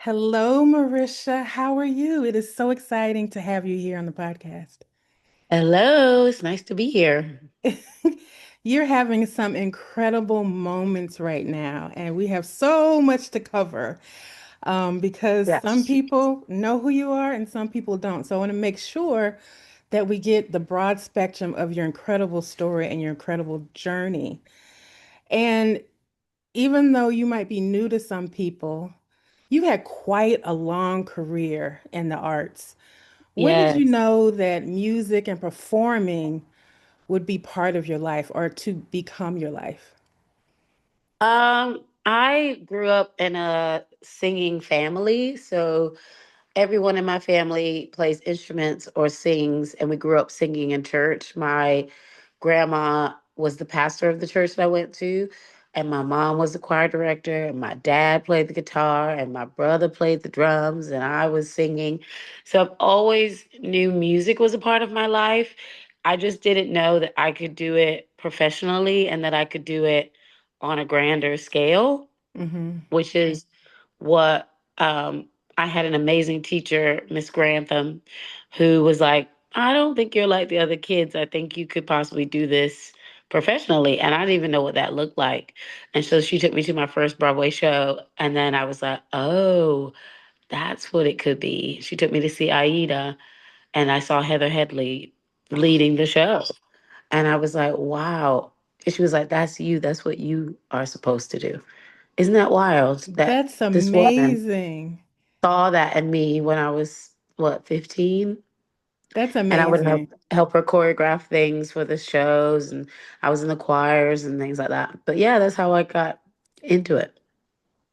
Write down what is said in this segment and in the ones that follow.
Hello, Marisha. How are you? It is so exciting to have you here on the podcast. Hello, it's nice to be here. You're having some incredible moments right now, and we have so much to cover because some Yes. people know who you are and some people don't. So I want to make sure that we get the broad spectrum of your incredible story and your incredible journey. And even though you might be new to some people, you had quite a long career in the arts. When did you Yes. know that music and performing would be part of your life or to become your life? I grew up in a singing family, so everyone in my family plays instruments or sings, and we grew up singing in church. My grandma was the pastor of the church that I went to, and my mom was the choir director, and my dad played the guitar, and my brother played the drums, and I was singing. So I've always knew music was a part of my life. I just didn't know that I could do it professionally and that I could do it on a grander scale, Hmm. which is what I had an amazing teacher, Miss Grantham, who was like, I don't think you're like the other kids. I think you could possibly do this professionally. And I didn't even know what that looked like. And so she took me to my first Broadway show. And then I was like, oh, that's what it could be. She took me to see Aida, and I saw Heather Headley leading the show. And I was like, wow. And she was like, that's you. That's what you are supposed to do. Isn't that wild that That's this woman amazing. saw that in me when I was, what, 15? That's And I would amazing. help her choreograph things for the shows, and I was in the choirs and things like that. But yeah, that's how I got into it.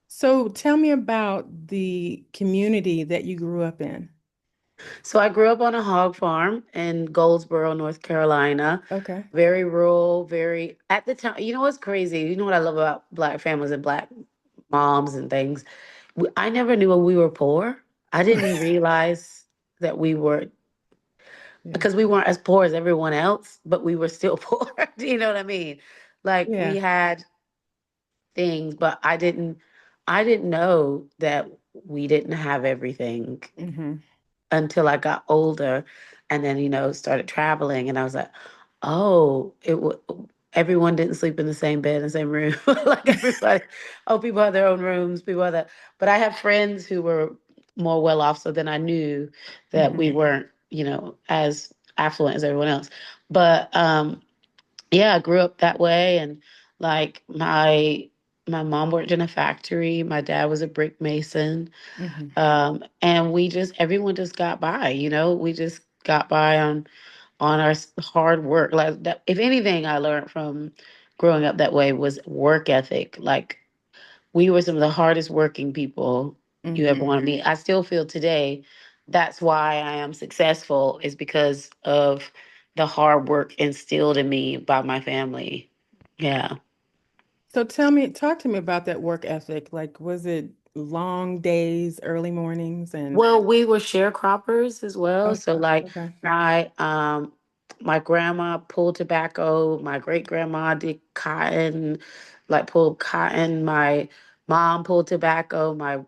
So tell me about the community that you grew up in. So I grew up on a hog farm in Goldsboro, North Carolina. Okay. Very rural, very at the time. You know what's crazy? You know what I love about Black families and Black moms and things? I never knew when we were poor. I didn't realize that we were, Yeah. because we weren't as poor as everyone else, but we were still poor. Do you know what I mean? Like we Yeah. had things, but I didn't know that we didn't have everything Hmm. until I got older, and then started traveling, and I was like, oh, everyone didn't sleep in the same bed in the same room. Like everybody, oh, people had their own rooms, people had that. But I have friends who were more well off, so then I knew that Hmm. we weren't, as affluent as everyone else. But yeah, I grew up that way, and like my mom worked in a factory, my dad was a brick mason, Hmm. and everyone just got by, we just got by on our hard work. Like that, if anything, I learned from growing up that way was work ethic. Like we were some of the hardest working people you ever Hmm. want to meet. I still feel today that's why I am successful is because of the hard work instilled in me by my family. Yeah. So talk to me about that work ethic. Like, was it long days, early mornings, and Well, we were sharecroppers as well. oh, So like okay. my grandma pulled tobacco, my great grandma did cotton, like pulled cotton, my mom pulled tobacco, my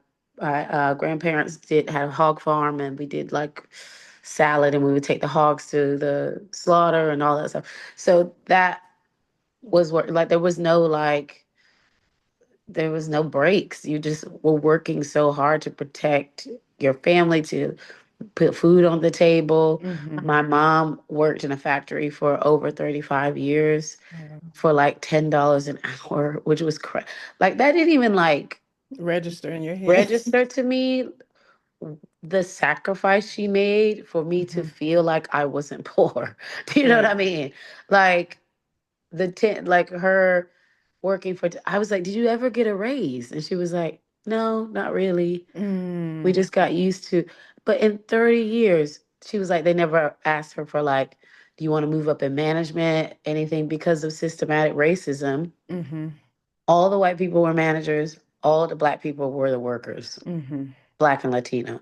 grandparents had a hog farm, and we did like salad, and we would take the hogs to the slaughter and all that stuff. So that was what, like there was no breaks. You just were working so hard to protect your family, to put food on the table. Hmm. My mom worked in a factory for over 35 years for like $10 an hour, which was like that didn't even like Register in your head. register to me the sacrifice she made for me to Hmm. feel like I wasn't poor. Do you know what Right. I mean? Like like her working for I was like, "Did you ever get a raise?" And she was like, "No, not really. We Mm. just got used to." But in 30 years, she was like, they never asked her for like, "Do you want to move up in management?" Anything, because of systematic racism. Hmm. All the white people were managers, all the Black people were the workers, Hmm. Black and Latino.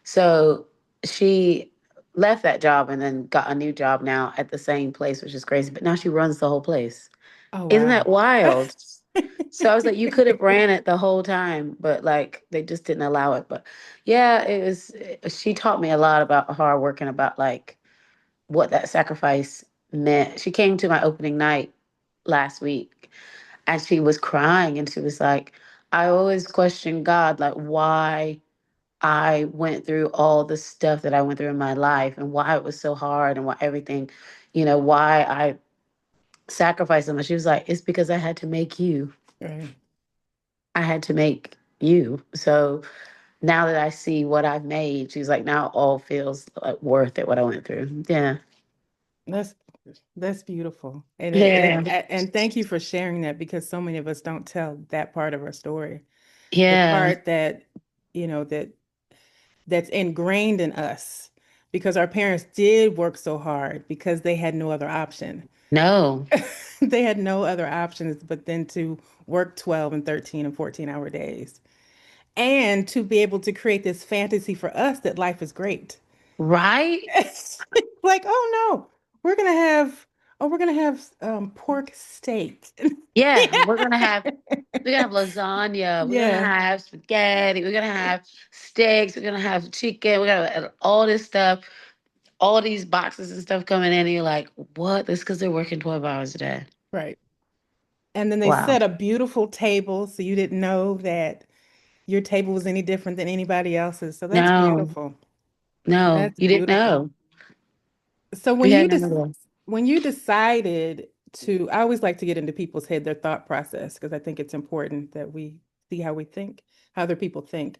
So she left that job and then got a new job now at the same place, which is crazy. But now she runs the whole place. Oh, Isn't wow. that wild? So I was like, you could have ran it the whole time, but like they just didn't allow it. But yeah, it was, she taught me a lot about hard work and about like what that sacrifice meant. She came to my opening night last week and she was crying and she was like, I always question God, like why I went through all the stuff that I went through in my life and why it was so hard and why everything, why I sacrificed so much. She was like, it's because I had to make you. Right. I had to make you. So now that I see what I've made, she's like, now it all feels like worth it, what I went through. Yeah. That's that's beautiful. Yeah. And thank you for sharing that because so many of us don't tell that part of our story. The Yeah. part that, you know, that's ingrained in us because our parents did work so hard because they had no other option. No. They had no other options but then to work 12 and 13 and 14-hour days and to be able to create this fantasy for us that life is great. Right? Like, oh no, we're gonna have we're gonna have pork steak. Yeah. We're gonna have lasagna. We're gonna Yeah, have spaghetti. We're gonna have steaks. We're gonna have chicken. We're gonna have all this stuff, all these boxes and stuff coming in. And you're like, what? This because they're working 12 hours a day. right. And then they Wow. set a beautiful table so you didn't know that your table was any different than anybody else's. So that's No, beautiful. no, That's you didn't beautiful. know. So You had none of this. when you decided to, I always like to get into people's head, their thought process, because I think it's important that we see how we think, how other people think.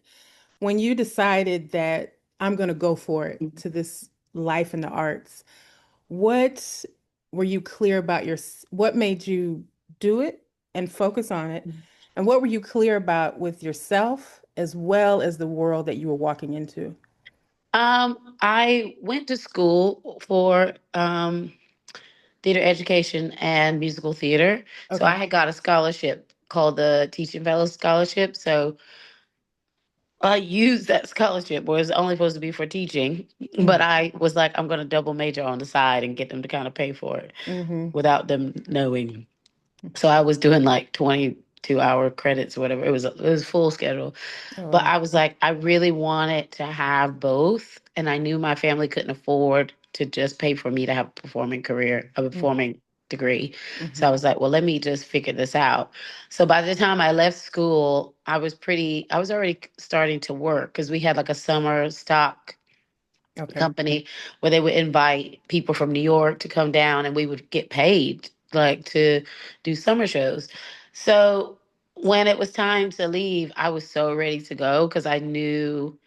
When you decided that I'm going to go for it to this life in the arts, what were you clear about what made you do it and focus on it? And what were you clear about with yourself as well as the world that you were walking into? I went to school for theater education and musical theater. So I Okay. had got a scholarship called the Teaching Fellows Scholarship. So I used that scholarship, where it's only supposed to be for teaching, but Mm-hmm. I was like, I'm going to double major on the side and get them to kind of pay for it Mm-hmm. without them knowing. So I was doing like 22-hour credits or whatever. It was full schedule. Oh, But wow. I was like, I really wanted to have both. And I knew my family couldn't afford to just pay for me to have a performing career, a performing degree. Mm-hmm. So I was like, well, let me just figure this out. So by the time I left school, I was already starting to work because we had like a summer stock Okay. company where they would invite people from New York to come down and we would get paid like to do summer shows. So when it was time to leave, I was so ready to go because I knew,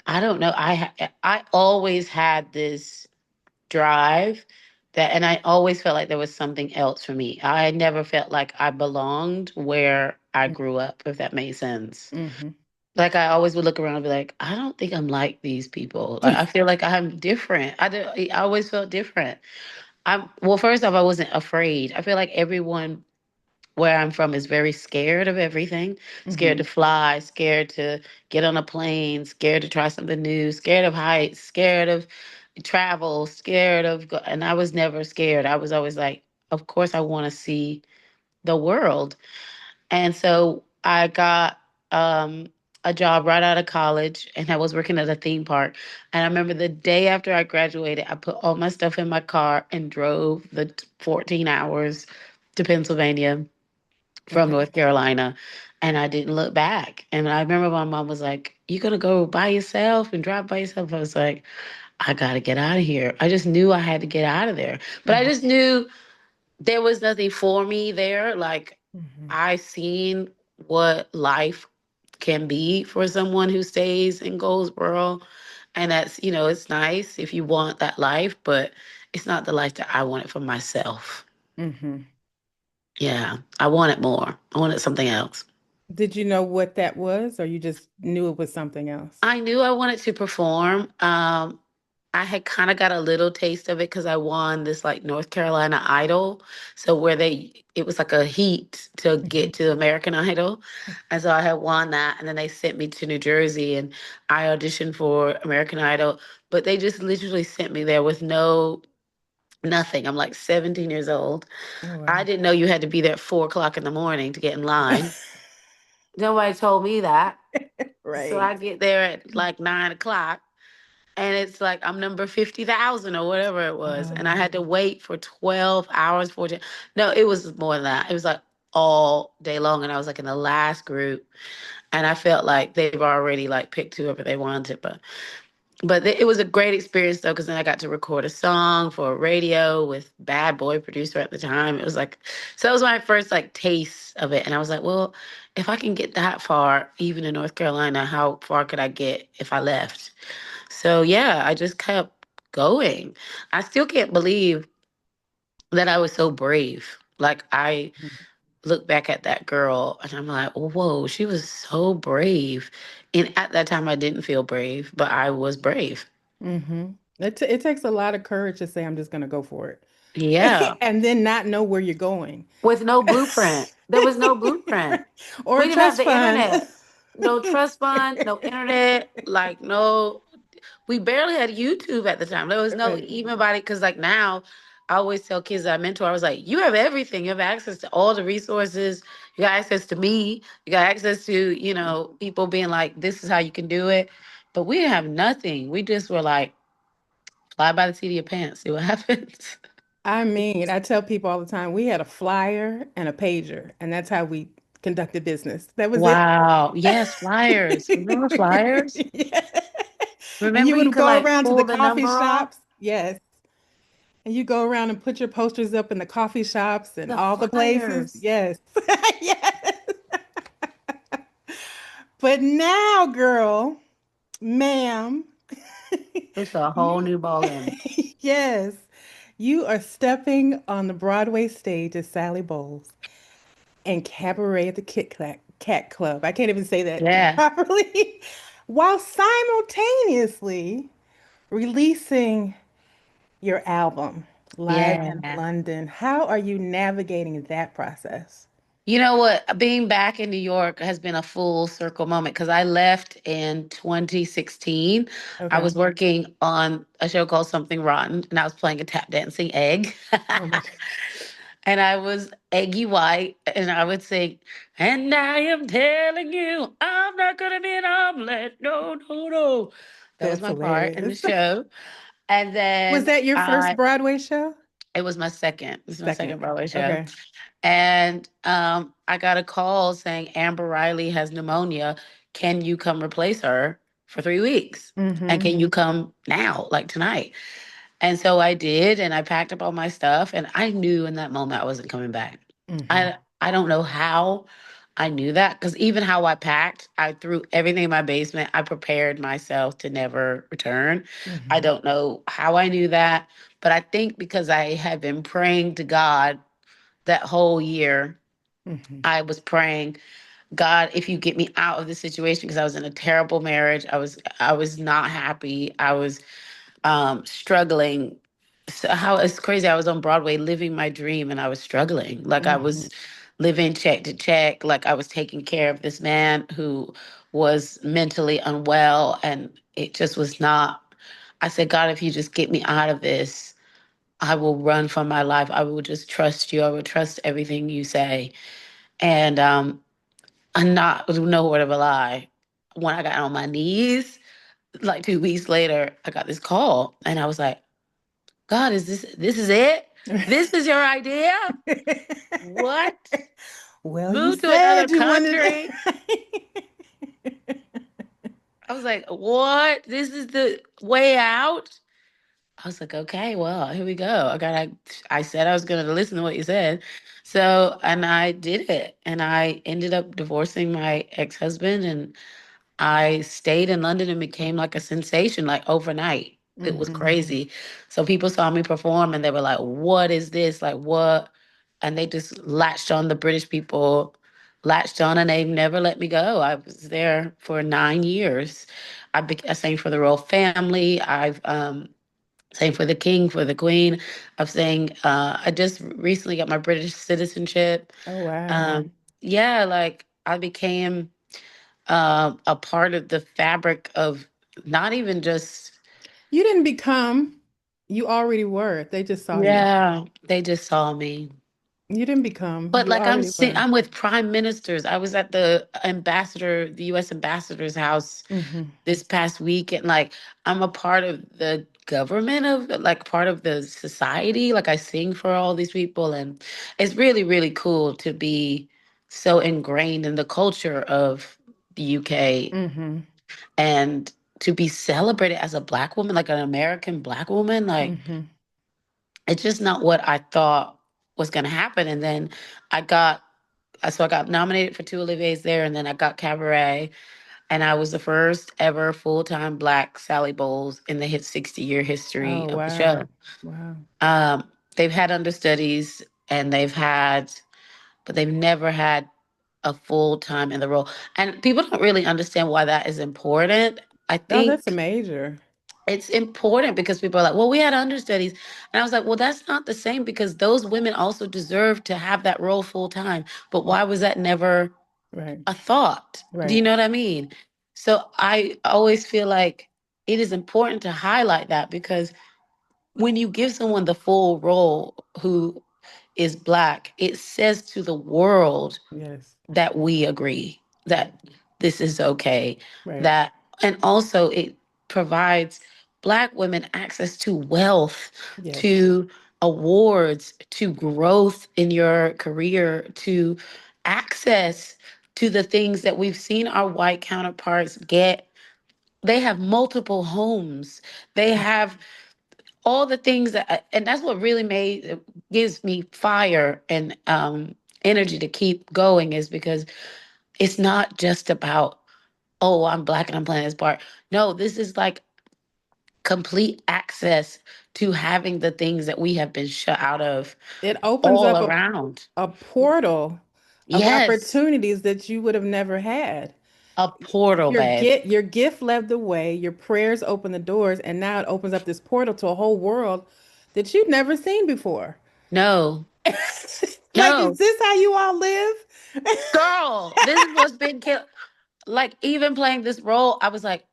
I don't know, I always had this drive that, and I always felt like there was something else for me. I never felt like I belonged where I grew up, if that made sense. Mm-hmm. Like I always would look around and be like, I don't think I'm like these people. Like I feel like I'm different. I always felt different. Well, first off, I wasn't afraid. I feel like everyone where I'm from is very scared of everything. Scared Mm-hmm. to fly, scared to get on a plane, scared to try something new, scared of heights, scared of travel, and I was never scared. I was always like, of course I want to see the world. And so I got a job right out of college and I was working at a theme park. And I remember the day after I graduated, I put all my stuff in my car and drove the 14 hours to Pennsylvania from Okay. North Carolina. And I didn't look back. And I remember my mom was like, "You gonna go by yourself and drive by yourself?" I was like, I gotta get out of here. I just knew I had to get out of there. But I Mm-hmm. just knew there was nothing for me there. Like Mm-hmm. I seen what life can be for someone who stays in Goldsboro. And that's, it's nice if you want that life, but it's not the life that I wanted for myself. Mm-hmm. Yeah, I wanted more. I wanted something else. Did you know what that was, or you just knew it was something else? I knew I wanted to perform. I had kind of got a little taste of it because I won this like North Carolina Idol. So it was like a heat to Mm-hmm. get to American Idol. And so I had won that. And then they sent me to New Jersey and I auditioned for American Idol. But they just literally sent me there with no Nothing. I'm like 17 years old. Oh, I wow. didn't know you had to be there at 4 o'clock in the morning to get in line. Nobody told me that. So Right. I get there at like 9 o'clock, and it's like I'm number 50,000 or whatever it was. And I Oh. had to wait for 12 hours, 14. No, it was more than that. It was like all day long. And I was like in the last group, and I felt like they've already like picked whoever they wanted. It was a great experience though, because then I got to record a song for radio with Bad Boy producer at the time. It was like, so that was my first like taste of it, and I was like, well, if I can get that far, even in North Carolina, how far could I get if I left? So yeah, I just kept going. I still can't believe that I was so brave. Like I look back at that girl and I'm like, whoa, she was so brave. And at that time, I didn't feel brave, but I was brave. Mm-hmm. It takes a lot of courage to say, I'm just going to go for Yeah. it. And then not know where you're going. With no blueprint. There was no blueprint. Or We a didn't have trust the fund. internet. No trust fund, no internet, like no, we barely had YouTube at the time. There was no Right. even body because like now I always tell kids that I mentor, I was like, you have everything. You have access to all the resources. You got access to me. You got access to, people being like, this is how you can do it. But we didn't have nothing. We just were like, fly by the seat of your pants, see what happens. I mean, I tell people all the time, we had a flyer and a pager, and that's how we conducted business. That was it. Wow. Yes, flyers. Remember flyers? Yeah. And you Remember you would could go like around to pull the the coffee number off? shops. Yes. And you go around and put your posters up in the coffee shops and The all the places. flyers. Yes. Yes. But now, girl, ma'am, It's a whole you, new ballgame. yes, you are stepping on the Broadway stage as Sally Bowles and Cabaret at the Cat Club. I can't even say that Yeah. properly. While simultaneously releasing your album live in Yeah. London. How are you navigating that process? You know what? Being back in New York has been a full circle moment because I left in 2016. I Okay. was working on a show called Something Rotten, and I was playing a tap dancing egg. Oh my God. And I was eggy white, and I would sing, and I am telling you, I'm not going to be an omelet. No, no, no. That was That's my part in the hilarious. show. And Was then that your first Broadway show? it was my second. This is my Second. second Broadway show. Okay. And I got a call saying Amber Riley has pneumonia. Can you come replace her for 3 weeks? And Mm-hmm. can you come now, like tonight? And so I did, and I packed up all my stuff, and I knew in that moment I wasn't coming back. Mm-hmm. I don't know how I knew that because even how I packed, I threw everything in my basement. I prepared myself to never return. I Mm-hmm. don't know how I knew that, but I think because I had been praying to God that whole year, Mm-hmm. I was praying, God, if you get me out of this situation, because I was in a terrible marriage. I was not happy. I was struggling. So how it's crazy. I was on Broadway living my dream and I was struggling. Like I Mm-hmm. was living check to check. Like I was taking care of this man who was mentally unwell, and it just was not. I said, God, if you just get me out of this, I will run for my life. I will just trust you. I will trust everything you say. And I'm not no word of a lie. When I got on my knees, like 2 weeks later, I got this call and I was like, God, this is it? This is your idea? What? Well, you Move to another said you wanted. country? I was like, what? This is the way out? I was like, okay, well, here we go. I said I was gonna listen to what you said. So and I did it. And I ended up divorcing my ex-husband, and I stayed in London and became like a sensation like overnight. It was Hmm. crazy. So people saw me perform and they were like, what is this? Like, what? And they just latched on, the British people latched on, and they never let me go. I was there for 9 years. I sang for the royal family. I've sang for the king, for the queen. I just recently got my British citizenship. Oh, wow. Um, yeah, like I became a part of the fabric of not even just You didn't become. You already were. They just saw you. Yeah, they just saw me. You didn't become, But you like already were. I'm with prime ministers. I was at the US ambassador's house Hmm. this past week, and like I'm a part of the government of like part of the society. Like I sing for all these people, and it's really, really cool to be so ingrained in the culture of the UK Hmm. and to be celebrated as a black woman, like an American black woman. Like Hmm. it's just not what I thought was gonna happen. And then I got I got nominated for two Olivier's there, and then I got Cabaret, and I was the first ever full time Black Sally Bowles in the hit 60-year history Oh, of the show. wow. Wow. Um, they've had understudies, and but they've never had a full time in the role, and people don't really understand why that is important. I Oh, that's a think major. it's important because people are like, well, we had understudies. And I was like, well, that's not the same because those women also deserve to have that role full time. But why was that never Right. a thought? Do you Right. know what I mean? So I always feel like it is important to highlight that because when you give someone the full role who is Black, it says to the world Yes. that we agree Right. that this is okay. Right. That, and also it provides Black women access to wealth, Yes. to awards, to growth in your career, to access to the things that we've seen our white counterparts get. They have multiple homes. They have all the things and that's what really gives me fire and energy to keep going is because it's not just about, oh, I'm Black and I'm playing this part. No, this is like complete access to having the things that we have been shut out of It opens all up around. a portal of Yes, opportunities that you would have never had. a portal, babe. Your gift led the way, your prayers opened the doors, and now it opens up this portal to a whole world that you've never seen before. No, Like, is no, this how you all live? girl, this is what's been killed. Like, even playing this role, I was like,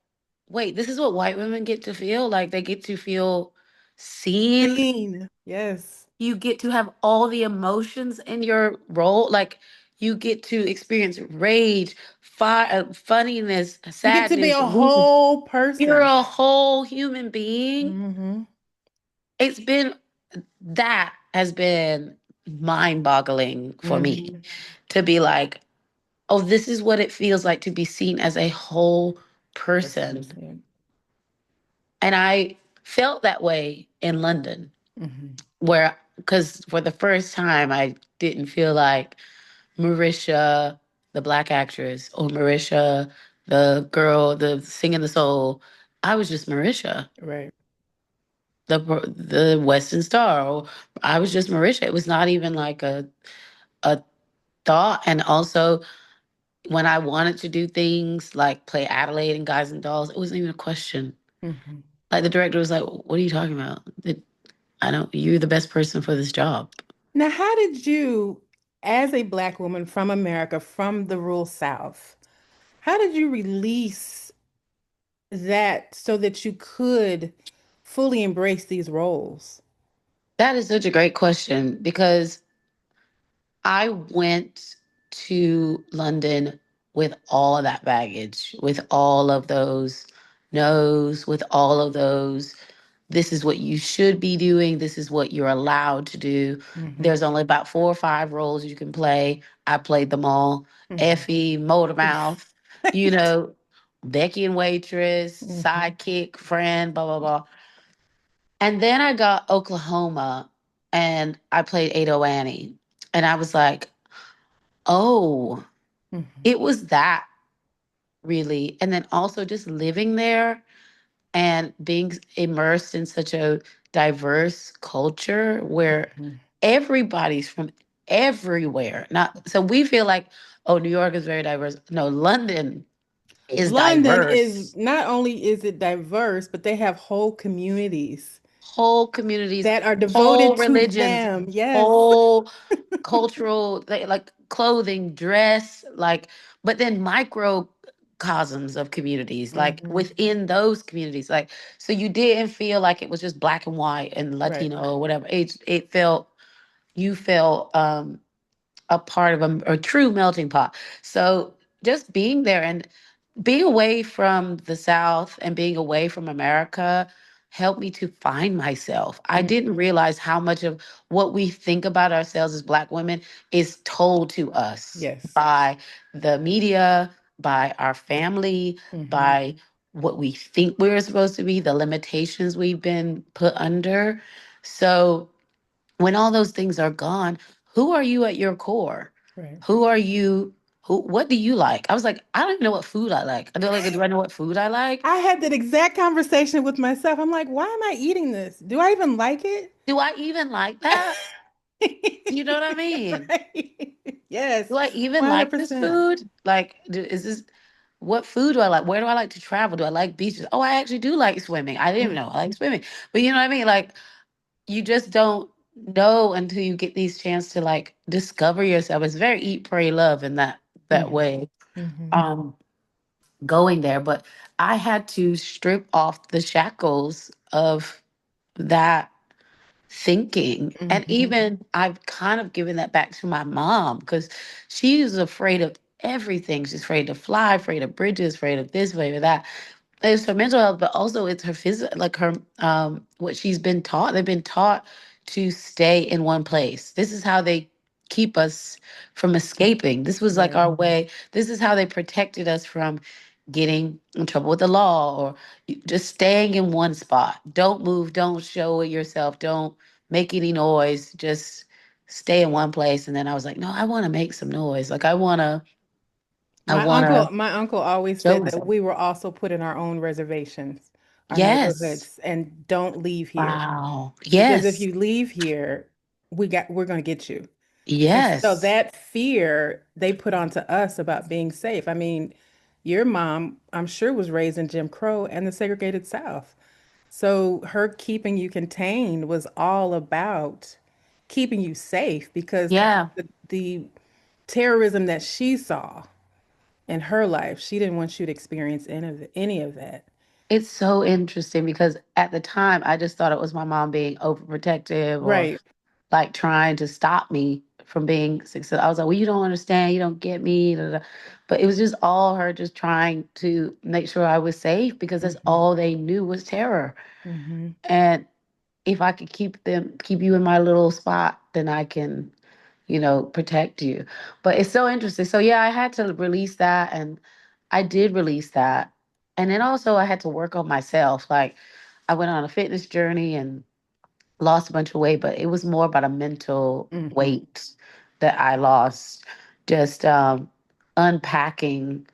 wait, this is what white women get to feel? Like, they get to feel seen. Seen. Yes. You get to have all the emotions in your role. Like you get to experience rage, funniness, You get to be sadness, a weeping. whole You're person. a whole human being. Hmm. It's been that has been mind-boggling for me Hmm. to be like, oh, this is what it feels like to be seen as a whole person. Person. Yeah. And I felt that way in London, Hmm. where because for the first time I didn't feel like Marisha, the Black actress, or Marisha, the girl, the singing the soul. I was just Marisha, Right. the Western Star. Or I was just Marisha. It was not even like a thought. And also, when I wanted to do things like play Adelaide and Guys and Dolls, it wasn't even a question. Hmm. Like the director was like, "What are you talking about? I don't. You're the best person for this job." Now, how did you, as a Black woman from America, from the rural South, how did you release that so that you could fully embrace these roles? That is such a great question because I went to London with all of that baggage, with all of those no's, with all of those, this is what you should be doing, this is what you're allowed to do. Hmm. There's only about 4 or 5 roles you can play. I played them all. Hmm. Effie, Motormouth, you know, Becky and Waitress, Hmm. sidekick, friend, blah, blah, blah. And then I got Oklahoma and I played Ado Annie. And I was like, oh, Hmm. it was that really. And then also just living there and being immersed in such a diverse culture where Hmm. everybody's from everywhere. Not so we feel like, oh, New York is very diverse. No, London is London is diverse. not only is it diverse, but they have whole communities Whole communities, that are whole devoted to religions, them. Yes. whole cultural like clothing, dress, like but then micro microcosms of communities, like Mm-hmm. within those communities. Like, so you didn't feel like it was just black and white and Right. Latino or whatever. It felt, you felt a part of a true melting pot. So just being there and being away from the South and being away from America helped me to find myself. I didn't Mm-hmm. realize how much of what we think about ourselves as Black women is told to us Yes. by the media, by our family, Mm-hmm. by what we think we're supposed to be, the limitations we've been put under. So when all those things are gone, who are you at your core? Right. Who are you? What do you like? I was like, I don't even know what food I like. I don't like, do I know what food I like? I had that exact conversation with myself. I'm like, why am I eating this? Do I even like it? Do I even like that? You know what I mean? Right. Yes, Do I even like this 100%. food? Like, is this, what food do I like? Where do I like to travel? Do I like beaches? Oh, I actually do like swimming. I didn't even know I like swimming. But you know what I mean? Like, you just don't know until you get these chance to like discover yourself. It's very eat, pray, love in that Mm-hmm. way. Mm-hmm. Um, Going there, but I had to strip off the shackles of that thinking. And Mm-hmm. even I've kind of given that back to my mom because she's afraid of everything. She's afraid to fly, afraid of bridges, afraid of this, afraid of that. It's her mental health, but also it's her physical, like her, what she's been taught. They've been taught to stay in one place. This is how they keep us from escaping. This was like Right. our way. This is how they protected us from getting in trouble with the law or just staying in one spot. Don't move, don't show it yourself, don't make any noise, just stay in one place. And then I was like, no, I want to make some noise. Like I My want uncle, to my uncle always show said that myself. we were also put in our own reservations, our Yes. neighborhoods, and don't leave here. Wow. Because if Yes. you leave here, we're gonna get you. And so Yes. that fear they put onto us about being safe. I mean, your mom, I'm sure, was raised in Jim Crow and the segregated South. So her keeping you contained was all about keeping you safe because Yeah. the terrorism that she saw in her life, she didn't want you to experience any of that. It's so interesting because at the time I just thought it was my mom being overprotective or Right. like trying to stop me from being successful. I was like, well, you don't understand, you don't get me. Da, da, da. But it was just all her just trying to make sure I was safe because that's Hmm. all they knew was terror. Hmm. And if I could keep you in my little spot, then I can, protect you. But it's so interesting. So yeah, I had to release that and I did release that. And then also I had to work on myself. Like I went on a fitness journey and lost a bunch of weight, but it was more about a mental Hmm. weight that I lost. Just unpacking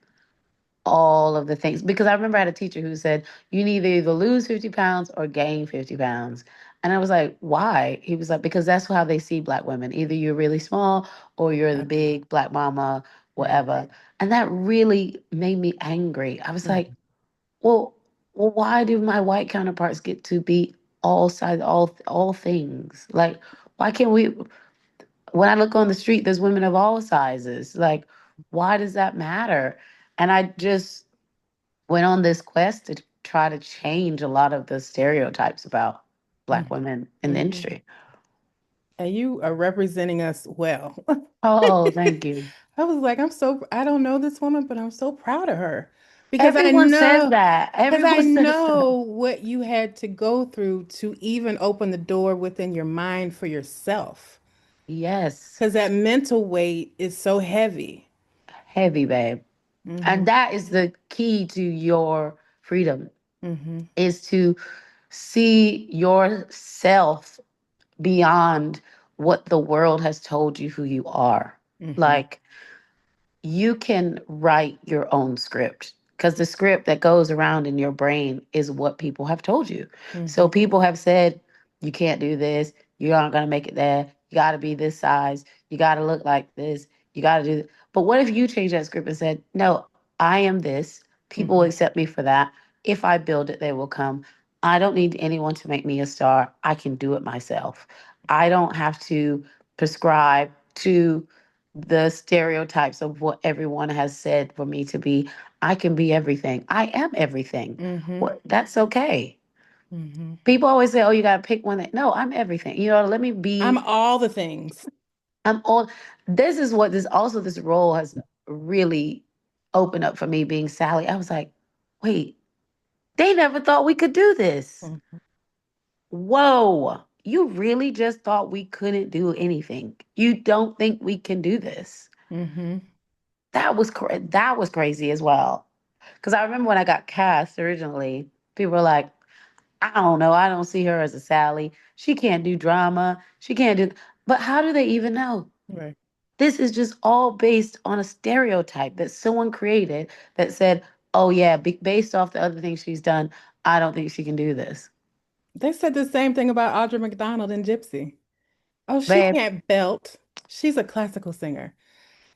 all of the things because I remember I had a teacher who said you need to either lose 50 pounds or gain 50 pounds. And I was like, why? He was like, because that's how they see Black women. Either you're really small or you're the big Black mama, Right. whatever. And that really made me angry. I was like, Hmm. well, why do my white counterparts get to be all sides, all things? Like, why can't we? When I look on the street, there's women of all sizes. Like, why does that matter? And I just went on this quest to try to change a lot of the stereotypes about Black Hmm. women in the Hmm. industry. And you are representing us well. Oh, thank you. I was like, I don't know this woman, but I'm so proud of her Everyone says that. because I Everyone says that. know what you had to go through to even open the door within your mind for yourself. Yes, Because that mental weight is so heavy. heavy, babe. Hmm. And that is the key to your freedom Hmm. is to see yourself beyond what the world has told you who you are. Hmm. Like you can write your own script because the script that goes around in your brain is what people have told you. So Hmm. people have said, you can't do this. You aren't going to make it there. You got to be this size. You got to look like this. You got to do. But what if you change that script and said, no, I am this. People will Hmm. accept me for that. If I build it, they will come. I don't need anyone to make me a star. I can do it myself. I don't have to prescribe to the stereotypes of what everyone has said for me to be. I can be everything. I am everything. Mm-hmm. What? That's okay. Mm-hmm. People always say, "Oh, you gotta pick one." That no, I'm everything. Let me I'm be. all the things. I'm all. This is what this role has really opened up for me. Being Sally, I was like, wait, they never thought we could do this. Mm-hmm. Whoa, you really just thought we couldn't do anything? You don't think we can do this? Mm-hmm. That was crazy as well. Because I remember when I got cast originally, people were like, I don't know. I don't see her as a Sally. She can't do drama. She can't do. But how do they even know? Right. This is just all based on a stereotype that someone created that said, oh, yeah, based off the other things she's done, I don't think she can do this. They said the same thing about Audra McDonald in Gypsy. Oh, she Babe, can't belt. She's a classical singer.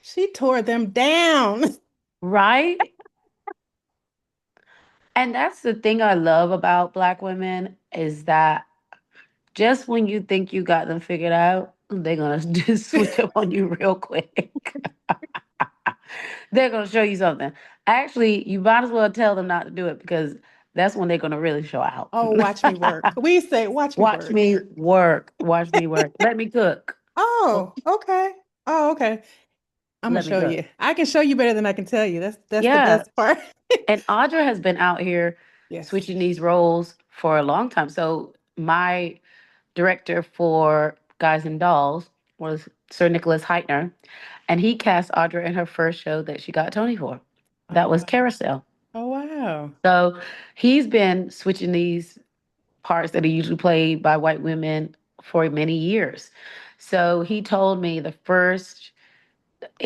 She tore them down. right? And that's the thing I love about Black women is that just when you think you got them figured out, they're going to just switch up on you real quick. They're going to show you something. Actually, you might as well tell them not to do it because that's when they're going to really show out. Oh, watch me work. We say, watch me Watch work. me work. Watch me work. Let me cook. Oh, Oh, okay. Oh, okay. I'm gonna let me show cook. you. I can show you better than I can tell you. That's the Yeah. best part. And Audra has been out here Yes. switching these roles for a long time. So my director for Guys and Dolls was Sir Nicholas Heitner, and he cast Audra in her first show that she got Tony for. Oh That was wow. Carousel. Oh wow. So he's been switching these parts that are usually played by white women for many years. So he told me the first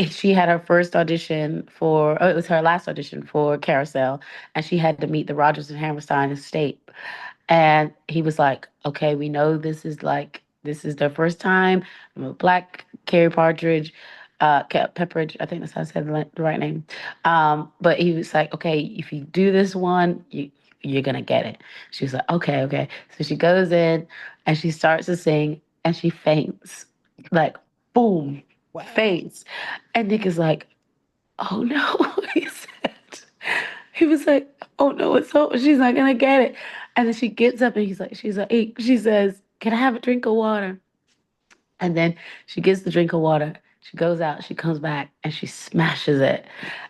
she had her first audition for it was her last audition for Carousel, and she had to meet the Rodgers and Hammerstein estate. And he was like, okay, we know this is their first time. I'm a black Carrie Partridge, Pepperidge, I think that's how I said the right name. But he was like, okay, if you do this one, you're gonna get it. She was like, okay, okay. So she goes in and she starts to sing and she faints. Like, boom, Wow. faints. And Nick is like, oh no, he said. He was like, oh no, it's so she's not gonna get it. And then she gets up and she's like, hey, she says, can I have a drink of water? And then she gets the drink of water. She goes out, she comes back, and she smashes it.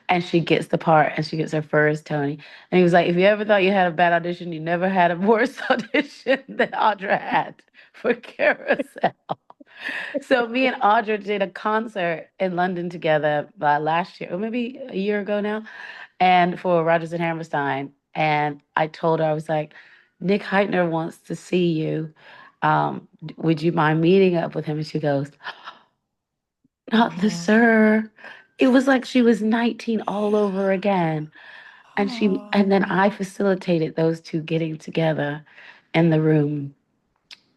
And she gets the part and she gets her first Tony. And he was like, if you ever thought you had a bad audition, you never had a worse audition than Audra had for Carousel. So me and Audra did a concert in London together last year, or maybe a year ago now, and for Rodgers and Hammerstein. And I told her, I was like, Nick Heitner wants to see you. Would you mind meeting up with him? And she goes, not the Wow. sir. It was like she was 19 all over again. And then Oh. I facilitated those two getting together in the room.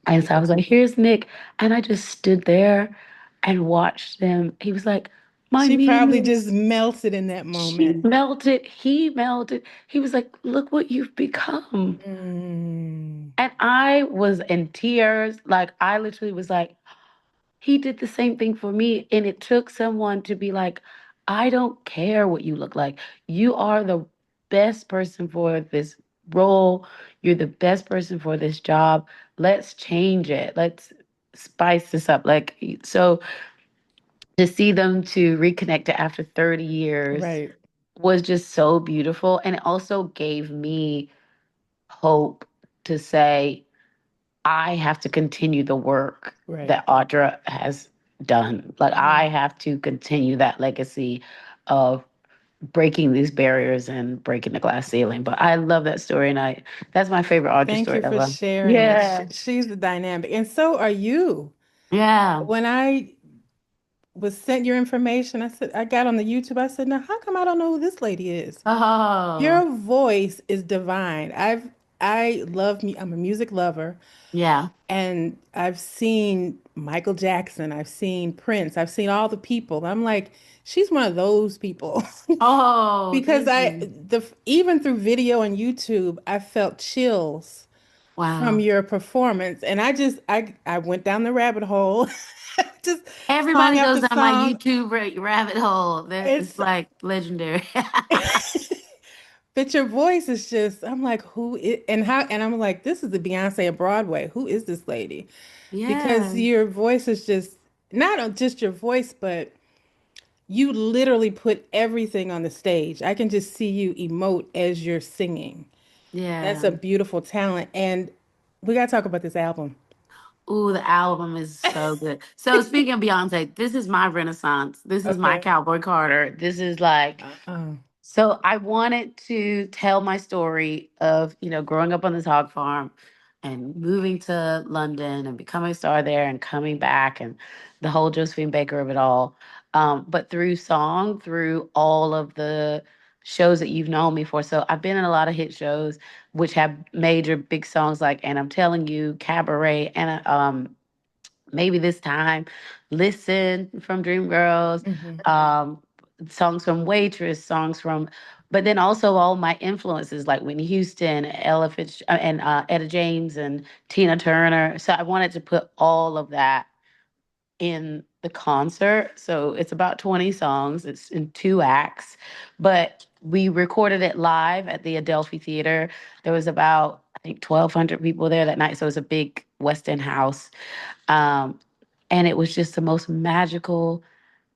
And so I was like, Beautiful. here's Nick. And I just stood there and watched them. He was like, my She probably just muse. melted in that She moment. melted. He melted. He was like, look what you've become. Mm. And I was in tears. Like, I literally was like, he did the same thing for me. And it took someone to be like, I don't care what you look like. You are the best person for this role. You're the best person for this job. Let's change it. Let's spice this up. Like, so to see them to reconnect after 30 years Right. was just so beautiful. And it also gave me hope to say, I have to continue the work Right. that Audra has done. Like I Right. have to continue that legacy of breaking these barriers and breaking the glass ceiling. But I love that story, and I that's my favorite Audra Thank story you for ever. sharing it. Yeah. She's the dynamic, and so are you. Yeah. When I was sent your information, I said, I got on the YouTube. I said, now how come I don't know who this lady is? Oh, Your voice is divine. I love me. I'm a music lover, yeah. and I've seen Michael Jackson. I've seen Prince. I've seen all the people. I'm like, she's one of those people. Oh, Because thank you. even through video and YouTube, I felt chills from Wow. your performance. And I went down the rabbit hole, just song Everybody goes after down my song. YouTube rabbit hole. It's It's like legendary. but your voice is just, I'm like, who is, and how, and I'm like, this is the Beyonce of Broadway. Who is this lady? Because Yeah. your voice is just not just your voice, but you literally put everything on the stage. I can just see you emote as you're singing. That's a Yeah. beautiful talent. And we got to talk about this album. Ooh, the album is so good. So speaking of Beyonce, this is my Renaissance. This is my Okay. Cowboy Carter. This is like Uh-uh. so I wanted to tell my story of, growing up on this hog farm and moving to London and becoming a star there and coming back and the whole Josephine Baker of it all. But through song, through all of the shows that you've known me for. So I've been in a lot of hit shows which have major big songs like And I'm Telling You, Cabaret, and maybe this time, Listen from Dreamgirls, Hmm. um, songs from Waitress, songs from, but then also all my influences like Whitney Houston, and Etta James and Tina Turner. So I wanted to put all of that in the concert. So it's about 20 songs. It's in 2 acts, but we recorded it live at the Adelphi Theater. There was about, I think, 1,200 people there that night. So it was a big West End house. Um, and it was just the most magical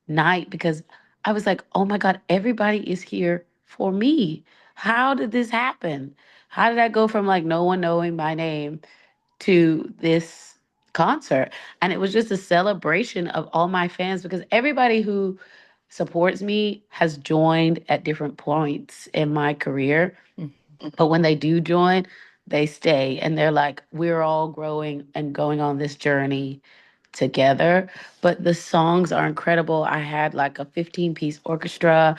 night because I was like, oh my God, everybody is here for me. How did this happen? How did I go from like no one knowing my name to this concert? And it was just a celebration of all my fans because everybody who supports me has joined at different points in my career. But when they do join, they stay and they're like, we're all growing and going on this journey together. But the songs are incredible. I had like a 15-piece orchestra.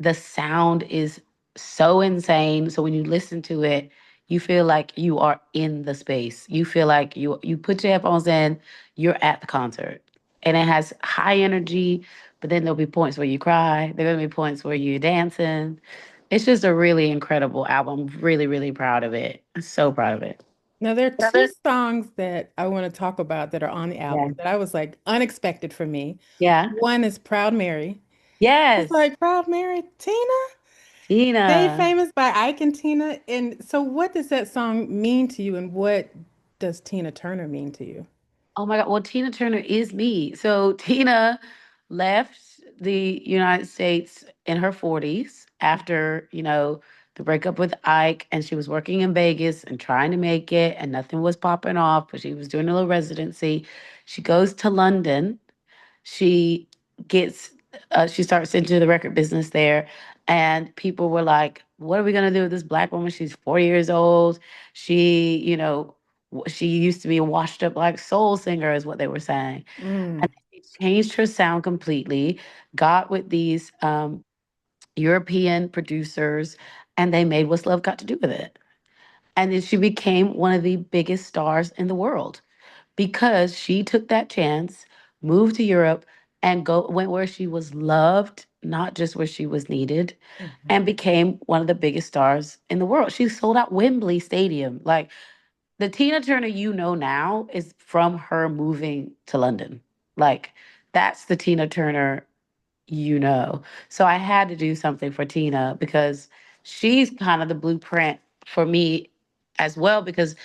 The sound is so insane. So when you listen to it, you feel like you are in the space. You feel like you put your headphones in, you're at the concert. And it has high energy, but then there'll be points where you cry. There are gonna be points where you're dancing. It's just a really incredible album. Really, really proud of it. So proud of it. Now, there are two songs that I want to talk about that are on the Yeah. album that I was like unexpected for me. Yeah. One is Proud Mary. It's Yes. like Proud Mary, Tina, Made Tina. Famous by Ike and Tina. And so, what does that song mean to you, and what does Tina Turner mean to you? Oh my God. Well, Tina Turner is me. So Tina left the United States in her 40s after, the breakup with Ike, and she was working in Vegas and trying to make it, and nothing was popping off, but she was doing a little residency. She goes to London. She gets she starts into the record business there, and people were like, what are we going to do with this black woman? She's 40 years old. She, she used to be a washed up like soul singer is what they were saying. And Mm, she changed her sound completely, got with these European producers, and they made What's Love Got to Do with It. And then she became one of the biggest stars in the world because she took that chance, moved to Europe, and went where she was loved, not just where she was needed, mhm, and became one of the biggest stars in the world. She sold out Wembley Stadium. Like the Tina Turner you know now is from her moving to London. Like that's the Tina Turner you know. So I had to do something for Tina because she's kind of the blueprint for me as well because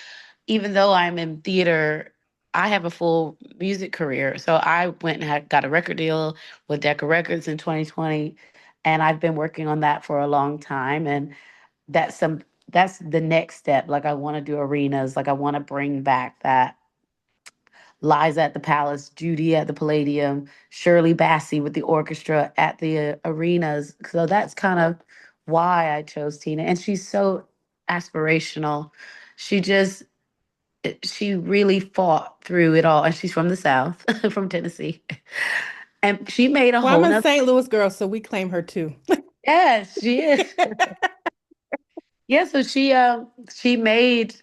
even though I'm in theater, I have a full music career. So I went and got a record deal with Decca Records in 2020, and I've been working on that for a long time. And that's the next step. Like I want to do arenas. Like I want to bring back that Liza at the Palace, Judy at the Palladium, Shirley Bassey with the orchestra at the arenas. So that's kind of why I chose Tina. And she's so aspirational. She just she really fought through it all. And she's from the South, from Tennessee. And she made a well, I'm whole a nother. St. Louis girl, so we claim her too. Yes, she is. Yeah, so she made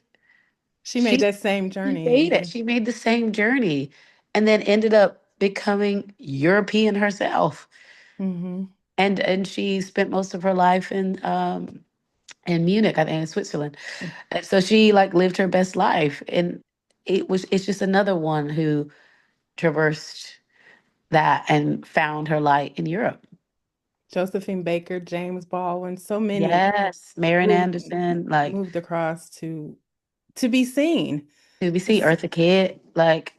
She made she that same she journey. made it. Yeah. She made the same journey and then ended up becoming European herself. Hmm. And she spent most of her life in Munich, I think in Switzerland. And so she like lived her best life. And it's just another one who traversed that and found her light in Europe. Josephine Baker, James Baldwin, so many Yes. Marian moved Anderson, like moved across to be seen. we see It's, Eartha Kitt, like